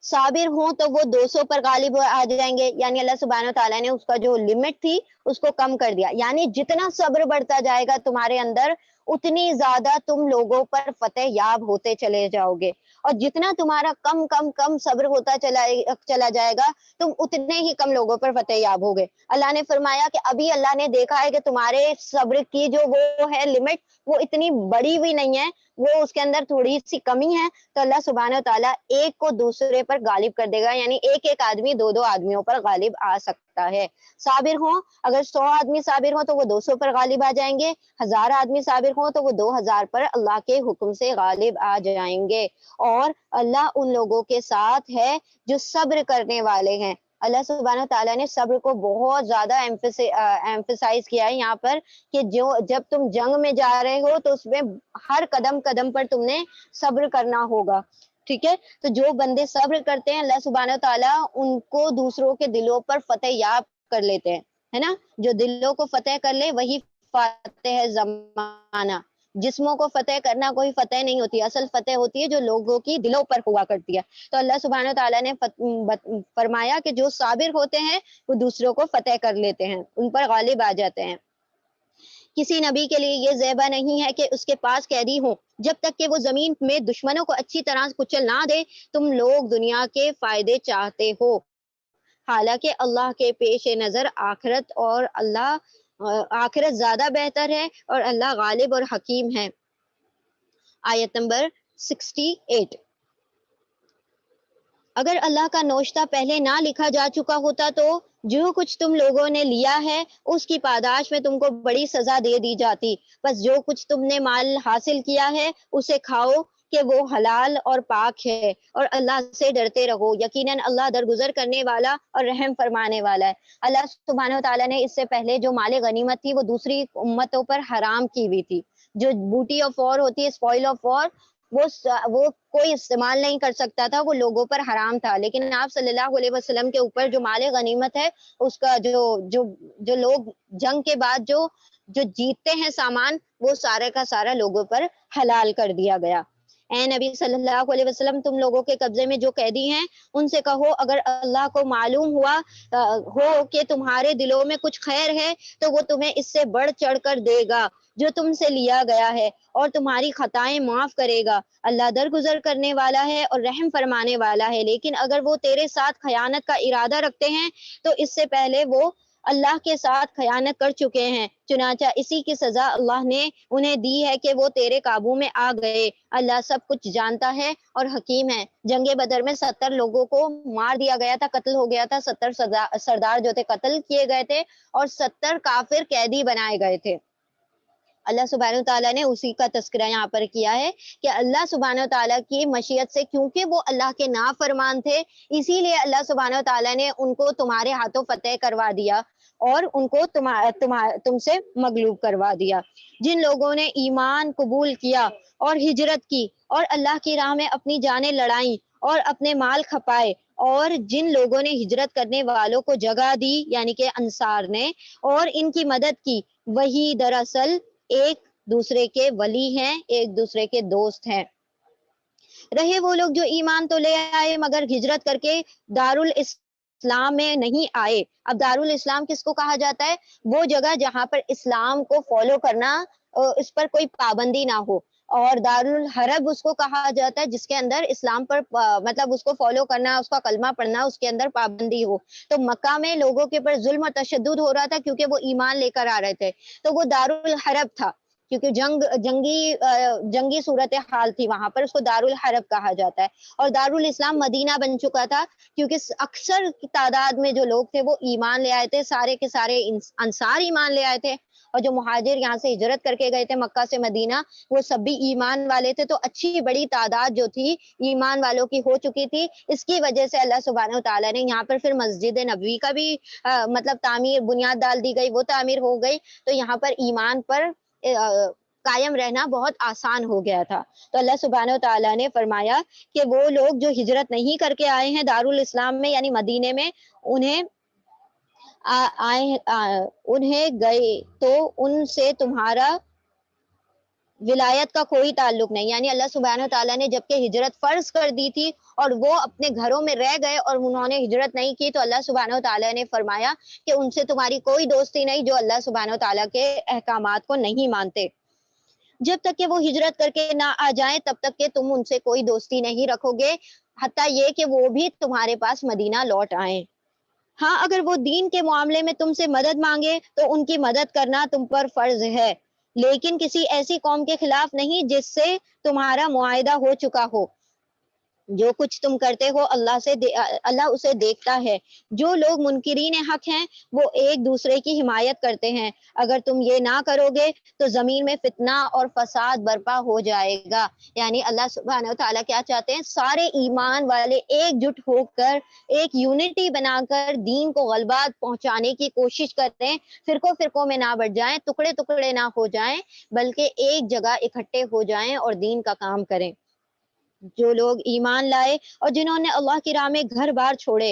صابر ہوں تو وہ 200 پر غالب آ جائیں گے. یعنی اللہ سبحانہ و تعالیٰ نے اس کا جو لمٹ تھی اس کو کم کر دیا. یعنی جتنا صبر بڑھتا جائے گا تمہارے اندر اتنی زیادہ تم لوگوں پر فتح یاب ہوتے چلے جاؤ گے، اور جتنا تمہارا کم کم کم صبر ہوتا چلا جائے گا تم اتنے ہی کم لوگوں پر فتح یاب ہوگے. اللہ نے فرمایا کہ ابھی اللہ نے دیکھا ہے کہ تمہارے صبر کی جو وہ ہے لمٹ وہ اتنی بڑی بھی نہیں ہے، وہ اس کے اندر تھوڑی سی کمی ہے، تو اللہ سبحانہ و تعالیٰ ایک کو دوسرے پر غالب کر دے گا. یعنی ایک ایک آدمی 2 آدمیوں پر غالب آ سکتا ہے. صابر ہوں، اگر 100 آدمی صابر ہوں تو وہ 200 پر غالب آ جائیں گے، 1000 آدمی صابر ہوں تو وہ 2000 پر اللہ کے حکم سے غالب آ جائیں گے. اور اللہ ان لوگوں کے ساتھ ہے جو صبر کرنے والے ہیں. اللہ سبحانہ تعالیٰ نے صبر کو بہت زیادہ ایمفسائز کیا ہے یہاں پر، کہ جب تم جنگ میں جا رہے ہو تو اس میں ہر قدم قدم پر تم نے صبر کرنا ہوگا. ٹھیک ہے، تو جو بندے صبر کرتے ہیں اللہ سبحانہ تعالیٰ ان کو دوسروں کے دلوں پر فتح یاب کر لیتے ہیں، ہے نا. جو دلوں کو فتح کر لے وہی فاتح ہے زمانہ. جسموں کو فتح کرنا کوئی فتح نہیں ہوتی، اصل فتح ہوتی ہے جو لوگوں کی دلوں پر ہوا کرتی ہے. تو اللہ سبحانہ تعالیٰ نے فرمایا کہ جو صابر ہوتے ہیں وہ دوسروں کو فتح کر لیتے ہیں، ان پر غالب آ جاتے ہیں. کسی نبی کے لیے یہ زیبا نہیں ہے کہ اس کے پاس قیدی ہوں جب تک کہ وہ زمین میں دشمنوں کو اچھی طرح کچل نہ دے. تم لوگ دنیا کے فائدے چاہتے ہو، حالانکہ اللہ کے پیش نظر آخرت زیادہ بہتر ہے اور اللہ غالب اور حکیم ہے. آیت نمبر 68. اگر اللہ کا نوشتہ پہلے نہ لکھا جا چکا ہوتا تو جو کچھ تم لوگوں نے لیا ہے اس کی پاداش میں تم کو بڑی سزا دے دی جاتی. بس جو کچھ تم نے مال حاصل کیا ہے اسے کھاؤ کہ وہ حلال اور پاک ہے، اور اللہ سے ڈرتے رہو، یقیناً اللہ درگزر کرنے والا اور رحم فرمانے والا ہے. اللہ سبحانہ و تعالیٰ نے اس سے پہلے جو مال غنیمت تھی وہ دوسری امتوں پر حرام کی ہوئی تھی. جو بوٹی آف وار ہوتی ہے، اسپوائل آف وار، وہ کوئی استعمال نہیں کر سکتا تھا، وہ لوگوں پر حرام تھا. لیکن آپ صلی اللہ علیہ وسلم کے اوپر جو مال غنیمت ہے اس کا جو لوگ جنگ کے بعد جو جیتتے ہیں سامان، وہ سارے کا سارا لوگوں پر حلال کر دیا گیا. اے نبی صلی اللہ علیہ وسلم، تم لوگوں کے قبضے میں جو قیدی ہیں ان سے کہو اگر اللہ کو معلوم ہو کہ تمہارے دلوں میں کچھ خیر ہے تو وہ تمہیں اس سے بڑھ چڑھ کر دے گا جو تم سے لیا گیا ہے، اور تمہاری خطائیں معاف کرے گا. اللہ درگزر کرنے والا ہے اور رحم فرمانے والا ہے. لیکن اگر وہ تیرے ساتھ خیانت کا ارادہ رکھتے ہیں تو اس سے پہلے وہ اللہ کے ساتھ خیانت کر چکے ہیں، چنانچہ اسی کی سزا اللہ نے انہیں دی ہے کہ وہ تیرے قابو میں آ گئے. اللہ سب کچھ جانتا ہے اور حکیم ہے. جنگ بدر میں 70 لوگوں کو مار دیا گیا تھا، قتل ہو گیا تھا. 70 سردار جو تھے قتل کیے گئے تھے اور 70 کافر قیدی بنائے گئے تھے. اللہ سبحانہ تعالیٰ نے اسی کا تذکرہ یہاں پر کیا ہے کہ اللہ سبحانہ تعالیٰ کی مشیت سے، کیونکہ وہ اللہ کے نافرمان تھے، اسی لیے اللہ سبحانہ تعالیٰ نے ان کو تمہارے ہاتھوں فتح کروا دیا اور ان کو تم سے مغلوب کروا دیا. جن لوگوں نے ایمان قبول کیا اور ہجرت کی اور اللہ کی راہ میں اپنی جانیں لڑائیں اور اپنے مال کھپائے، اور جن لوگوں نے ہجرت کرنے والوں کو جگہ دی یعنی کہ انصار نے، اور ان کی مدد کی، وہی دراصل ایک دوسرے کے ولی ہیں، ایک دوسرے کے دوست ہیں. رہے وہ لوگ جو ایمان تو لے آئے مگر ہجرت کر کے دارالاسلام میں نہیں آئے. اب دارالاسلام کس کو کہا جاتا ہے؟ وہ جگہ جہاں پر اسلام کو فالو کرنا، اس پر کوئی پابندی نہ ہو. اور دارالحرب اس کو کہا جاتا ہے جس کے اندر اسلام پر مطلب اس کو فالو کرنا، اس کا کلمہ پڑھنا، اس کے اندر پابندی ہو. تو مکہ میں لوگوں کے پر ظلم و تشدد ہو رہا تھا کیونکہ وہ ایمان لے کر آ رہے تھے، تو وہ دارالحرب تھا، کیونکہ جنگی صورت حال تھی وہاں پر، اس کو دارالحرب کہا جاتا ہے. اور دارالاسلام مدینہ بن چکا تھا کیونکہ اکثر تعداد میں جو لوگ تھے وہ ایمان لے آئے تھے، سارے کے سارے انصار ایمان لے آئے تھے، اور جو مہاجر یہاں سے ہجرت کر کے گئے تھے مکہ سے مدینہ وہ سب بھی ایمان والے تھے. تو اچھی بڑی تعداد جو تھی ایمان والوں کی ہو چکی تھی. اس کی وجہ سے اللہ سبحانہ و تعالیٰ نے یہاں پر پھر مسجد نبوی کا بھی مطلب تعمیر، بنیاد ڈال دی گئی، وہ تعمیر ہو گئی. تو یہاں پر ایمان پر قائم رہنا بہت آسان ہو گیا تھا. تو اللہ سبحانہ و تعالیٰ نے فرمایا کہ وہ لوگ جو ہجرت نہیں کر کے آئے ہیں دارالاسلام میں یعنی مدینے میں، انہیں انہیں گئے تو ان سے تمہارا ولایت کا کوئی تعلق نہیں. یعنی اللہ سبحانہ تعالیٰ نے جب کہ ہجرت فرض کر دی تھی اور وہ اپنے گھروں میں رہ گئے اور انہوں نے ہجرت نہیں کی، تو اللہ سبحانہ تعالیٰ نے فرمایا کہ ان سے تمہاری کوئی دوستی نہیں جو اللہ سبحانہ تعالیٰ کے احکامات کو نہیں مانتے. جب تک کہ وہ ہجرت کر کے نہ آ جائیں تب تک کہ تم ان سے کوئی دوستی نہیں رکھو گے، حتیٰ یہ کہ وہ بھی تمہارے پاس مدینہ لوٹ آئیں. ہاں، اگر وہ دین کے معاملے میں تم سے مدد مانگے تو ان کی مدد کرنا تم پر فرض ہے، لیکن کسی ایسی قوم کے خلاف نہیں جس سے تمہارا معاہدہ ہو چکا ہو. جو کچھ تم کرتے ہو اللہ اسے دیکھتا ہے. جو لوگ منکرین حق ہیں وہ ایک دوسرے کی حمایت کرتے ہیں. اگر تم یہ نہ کرو گے تو زمین میں فتنہ اور فساد برپا ہو جائے گا. یعنی اللہ سبحانہ تعالیٰ کیا چاہتے ہیں؟ سارے ایمان والے ایک جٹ ہو کر، ایک یونٹی بنا کر دین کو غلبہ پہنچانے کی کوشش کرتے ہیں. فرقوں فرقوں میں نہ بٹ جائیں، ٹکڑے ٹکڑے نہ ہو جائیں، بلکہ ایک جگہ اکٹھے ہو جائیں اور دین کا کام کریں. جو لوگ ایمان لائے اور جنہوں نے اللہ کی راہ میں گھر بار چھوڑے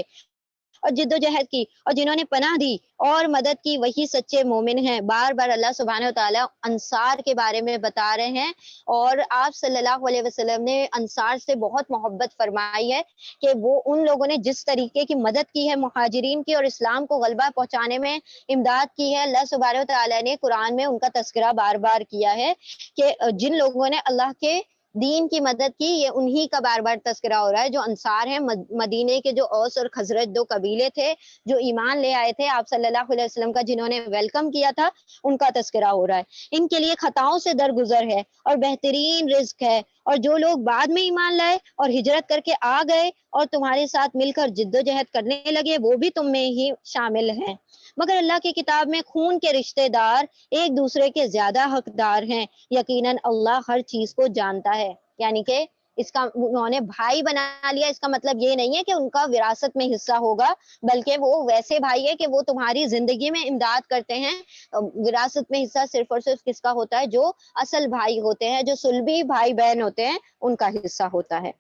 اور جد و جہد کی اور جنہوں نے پناہ دی اور مدد کی، وہی سچے مومن ہیں. بار بار اللہ سبحانہ وتعالیٰ انصار کے بارے میں بتا رہے ہیں، اور آپ صلی اللہ علیہ وسلم نے انصار سے بہت محبت فرمائی ہے کہ وہ ان لوگوں نے جس طریقے کی مدد کی ہے مہاجرین کی اور اسلام کو غلبہ پہنچانے میں امداد کی ہے. اللہ سبحانہ وتعالیٰ نے قرآن میں ان کا تذکرہ بار بار کیا ہے کہ جن لوگوں نے اللہ کے دین کی مدد کی، یہ انہی کا بار بار تذکرہ ہو رہا ہے. جو انصار ہیں، مدینے کے جو اوس اور خزرج دو قبیلے تھے جو ایمان لے آئے تھے آپ صلی اللہ علیہ وسلم کا، جنہوں نے ویلکم کیا تھا، ان کا تذکرہ ہو رہا ہے. ان کے لیے خطاؤں سے درگزر ہے اور بہترین رزق ہے. اور جو لوگ بعد میں ایمان لائے اور ہجرت کر کے آ گئے اور تمہارے ساتھ مل کر جد و جہد کرنے لگے، وہ بھی تم میں ہی شامل ہیں. مگر اللہ کی کتاب میں خون کے رشتہ دار ایک دوسرے کے زیادہ حقدار ہیں. یقیناً اللہ ہر چیز کو جانتا ہے. یعنی کہ اس کا انہوں نے بھائی بنا لیا، اس کا مطلب یہ نہیں ہے کہ ان کا وراثت میں حصہ ہوگا، بلکہ وہ ویسے بھائی ہے کہ وہ تمہاری زندگی میں امداد کرتے ہیں. وراثت میں حصہ صرف اور صرف کس کا ہوتا ہے؟ جو اصل بھائی ہوتے ہیں، جو صلبی بھائی بہن ہوتے ہیں، ان کا حصہ ہوتا ہے.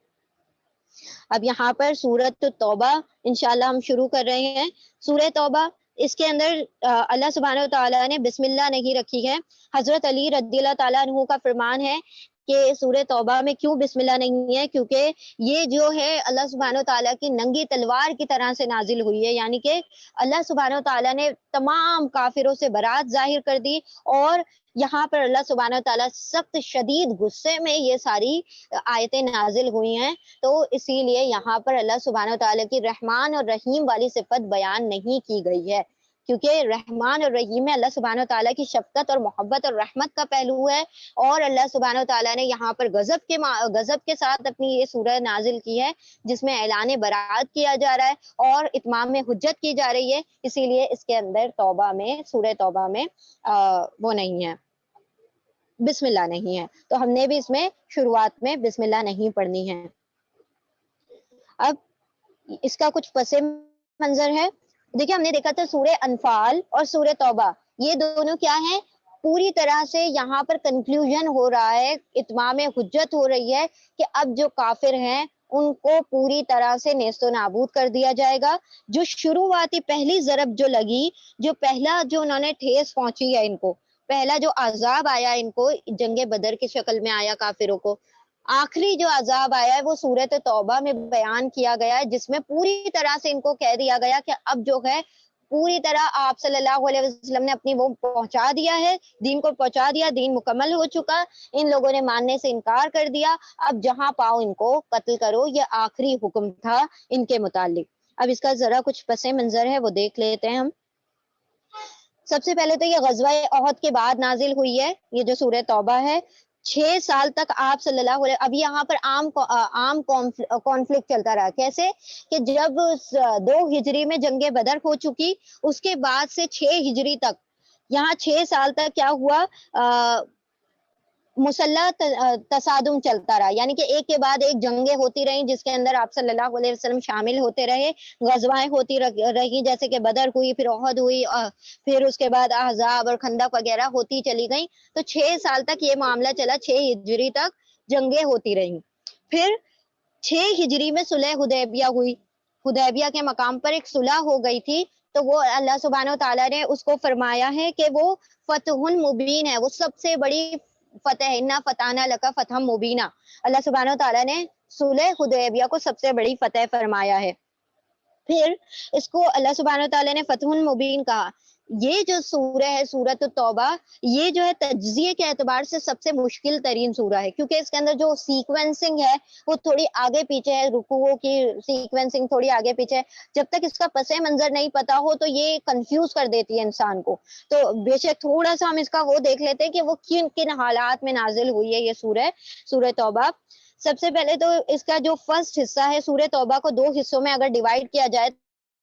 اب یہاں پر سورۃ توبہ انشاءاللہ ہم شروع کر رہے ہیں. سورہ توبہ، اس کے اندر اللہ سبحانہ وتعالیٰ نے بسم اللہ نہیں رکھی ہے. حضرت علی رضی اللہ تعالیٰ عنہ کا فرمان ہے کہ سورہ توبہ میں کیوں بسم اللہ نہیں ہے؟ کیونکہ یہ جو ہے اللہ سبحانہ وتعالیٰ کی ننگی تلوار کی طرح سے نازل ہوئی ہے. یعنی کہ اللہ سبحانہ وتعالیٰ نے تمام کافروں سے برات ظاہر کر دی، اور یہاں پر اللہ سبحانہ وتعالیٰ سخت شدید غصے میں یہ ساری آیتیں نازل ہوئی ہیں. تو اسی لیے یہاں پر اللہ سبحانہ وتعالیٰ کی رحمان اور رحیم والی صفت بیان نہیں کی گئی ہے، کیونکہ رحمان اور رحیم میں اللہ سبحانہ وتعالیٰ کی شفقت اور محبت اور رحمت کا پہلو ہے. اور اللہ سبحانہ وتعالیٰ نے یہاں پر غضب کے ساتھ اپنی یہ سورہ نازل کی ہے، جس میں اعلان برات کیا جا رہا ہے اور اتمام حجت کی جا رہی ہے. اسی لیے اس کے اندر توبہ میں، سورہ توبہ میں وہ نہیں ہے، بسم اللہ نہیں ہے. تو ہم نے بھی اس میں شروعات میں بسم اللہ نہیں پڑھنی ہے. اب اس کا کچھ پس منظر ہے. دیکھیں، ہم نے دیکھا تھا سورہ انفال اور سورہ توبہ، یہ دونوں کیا ہیں؟ پوری طرح سے یہاں پر کنکلوژن ہو رہا ہے، اتمام حجت ہو رہی ہے کہ اب جو کافر ہیں ان کو پوری طرح سے نیست و نابود کر دیا جائے گا. جو شروعاتی پہلی ضرب جو لگی، جو پہلا جو انہوں نے ٹھیس پہنچی ہے، ان کو پہلا جو عذاب آیا ان کو جنگ بدر کی شکل میں آیا کافروں کو، آخری جو عذاب آیا ہے وہ سورۃ توبہ میں بیان کیا گیا ہے، جس میں پوری طرح سے ان کو کہہ دیا گیا کہ اب جو ہے پوری طرح آپ صلی اللہ علیہ وسلم نے اپنی وہ پہنچا دیا ہے، دین کو پہنچا دیا، دین مکمل ہو چکا. ان لوگوں نے ماننے سے انکار کر دیا، اب جہاں پاؤ ان کو قتل کرو. یہ آخری حکم تھا ان کے متعلق. اب اس کا ذرا کچھ پس منظر ہے وہ دیکھ لیتے ہیں ہم. سب سے پہلے تو یہ غزوہ احد کے بعد نازل ہوئی ہے، یہ جو سورہ توبہ ہے. 6 سال تک آپ صلی اللہ علیہ، اب یہاں پر عام کانفلکٹ چلتا رہا. کیسے کہ جب 2 ہجری میں جنگ بدر ہو چکی، اس کے بعد سے 6 ہجری تک، یہاں 6 سال تک کیا ہوا؟ مسلح تصادم چلتا رہا. یعنی کہ ایک کے بعد ایک جنگیں ہوتی رہیں جس کے اندر آپ صلی اللہ علیہ وسلم شامل ہوتے رہے. غزوائیں ہوتی رہی، جیسے کہ بدر ہوئی، پھر احد ہوئی، پھر اس کے بعد احزاب اور خندق وغیرہ ہوتی چلی گئیں. تو 6 سال تک یہ معاملہ چلا، 6 ہجری تک جنگیں ہوتی رہیں. پھر 6 ہجری میں صلح حدیبیہ ہوئی. حدیبیہ کے مقام پر ایک صلح ہو گئی تھی. تو وہ اللہ سبحانہ و تعالیٰ نے اس کو فرمایا ہے کہ وہ فتح مبین ہے، وہ سب سے بڑی فتح ہے، انا فتحنا لک فتح مبینہ، اللہ سبحانہ و تعالیٰ نے صلح حدیبیہ کو سب سے بڑی فتح فرمایا ہے۔ پھر اس کو اللہ سبحانہ و تعالیٰ نے فتح مبین کہا۔ یہ جو سورہ ہے سورۃ التوبہ، یہ جو ہے تجزیے کے اعتبار سے سب سے مشکل ترین سورہ ہے، کیونکہ اس کے اندر جو سیکوینسنگ ہے وہ تھوڑی آگے پیچھے ہے، رکوعوں کی سیکوینسنگ تھوڑی آگے پیچھے ہے، جب تک اس کا پس منظر نہیں پتا ہو تو یہ کنفیوز کر دیتی ہے انسان کو۔ تو بے شک تھوڑا سا ہم اس کا وہ دیکھ لیتے ہیں کہ وہ کن کن حالات میں نازل ہوئی ہے یہ سورہ توبہ۔ سب سے پہلے تو اس کا جو فرسٹ حصہ ہے سورہ توبہ کو 2 حصوں میں اگر ڈیوائڈ کیا جائے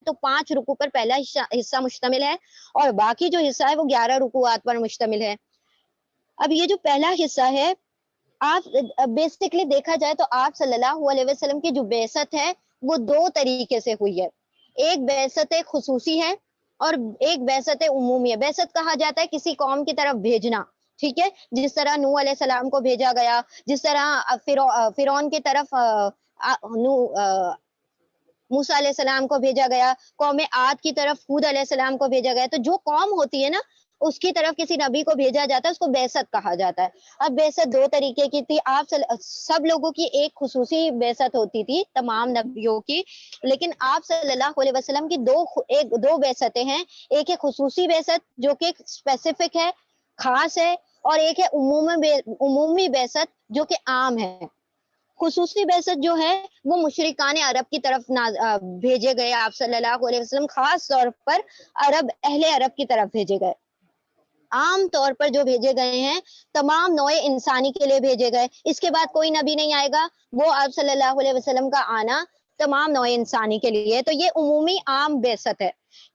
تو 5 رکوع پر پہلا حصہ مشتمل ہے، اور باقی جو حصہ ہے وہ 11 رکوعات پر مشتمل ہے۔ اب یہ جو پہلا حصہ ہے، آپ بیسکلی دیکھا جائے تو آپ صلی اللہ علیہ وسلم کی جو بعثت ہے وہ 2 طریقے سے ہوئی ہے۔ ایک بعثت خصوصی ہے اور ایک بعثت عمومی ہے۔ بعثت کہا جاتا ہے کسی قوم کی طرف بھیجنا، ٹھیک ہے، جس طرح نوح علیہ السلام کو بھیجا گیا، جس طرح فرعون کی طرف موسیٰ علیہ السلام کو بھیجا گیا، قوم عاد کی طرف ہود علیہ السلام کو بھیجا گیا۔ تو جو قوم ہوتی ہے نا اس کی طرف کسی نبی کو بھیجا جاتا ہے، اس کو بعثت کہا جاتا ہے۔ اب بعثت 2 طریقے کی تھی، آپ سب لوگوں کی ایک خصوصی بعثت ہوتی تھی تمام نبیوں کی، لیکن آپ صلی اللہ علیہ وسلم کی دو بعثتیں ہیں۔ ایک ہے خصوصی بعثت جو کہ اسپیسیفک ہے، خاص ہے، اور ایک ہے عمومی بعثت جو کہ عام ہے۔ خصوصی بعثت جو ہے وہ مشرکان عرب کی طرف بھیجے گئے آپ صلی اللہ علیہ وسلم، خاص طور پر اہل عرب کی طرف بھیجے گئے۔ عام طور پر جو بھیجے گئے ہیں تمام نوع انسانی کے لیے بھیجے گئے، اس کے بعد کوئی نبی نہیں آئے گا، وہ آپ صلی اللہ علیہ وسلم کا آنا تمام نوع انسانی کے لیے، تو یہ عمومی عام بعثت ہے۔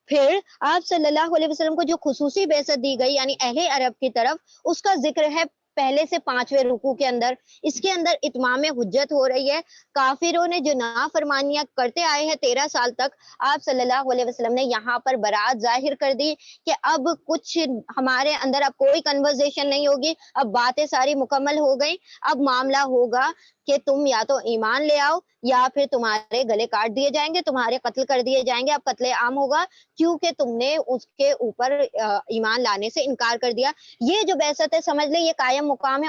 پھر آپ صلی اللہ علیہ وسلم کو جو خصوصی بعثت دی گئی یعنی اہل عرب کی طرف، اس کا ذکر ہے پہلے سے 5ویں رکوع کے اندر۔ اس کے اندر اتمام حجت ہو رہی ہے، کافروں نے جو نافرمانیاں کرتے آئے ہیں 13 سال تک، آپ صلی اللہ علیہ وسلم نے یہاں پر برات ظاہر کر دی کہ اب کچھ ہمارے اندر اب کوئی کنورزیشن نہیں ہوگی، اب باتیں ساری مکمل ہو گئی، اب معاملہ ہوگا کہ تم یا تو ایمان لے آؤ یا پھر تمہارے گلے کاٹ دیے جائیں گے، تمہارے قتل کر دیے جائیں گے، اب قتل عام ہوگا کیونکہ تم نے اس کے اوپر ایمان لانے سے انکار کر دیا۔ یہ جو بعثت ہے سمجھ لیں یہ قائم مقام ہے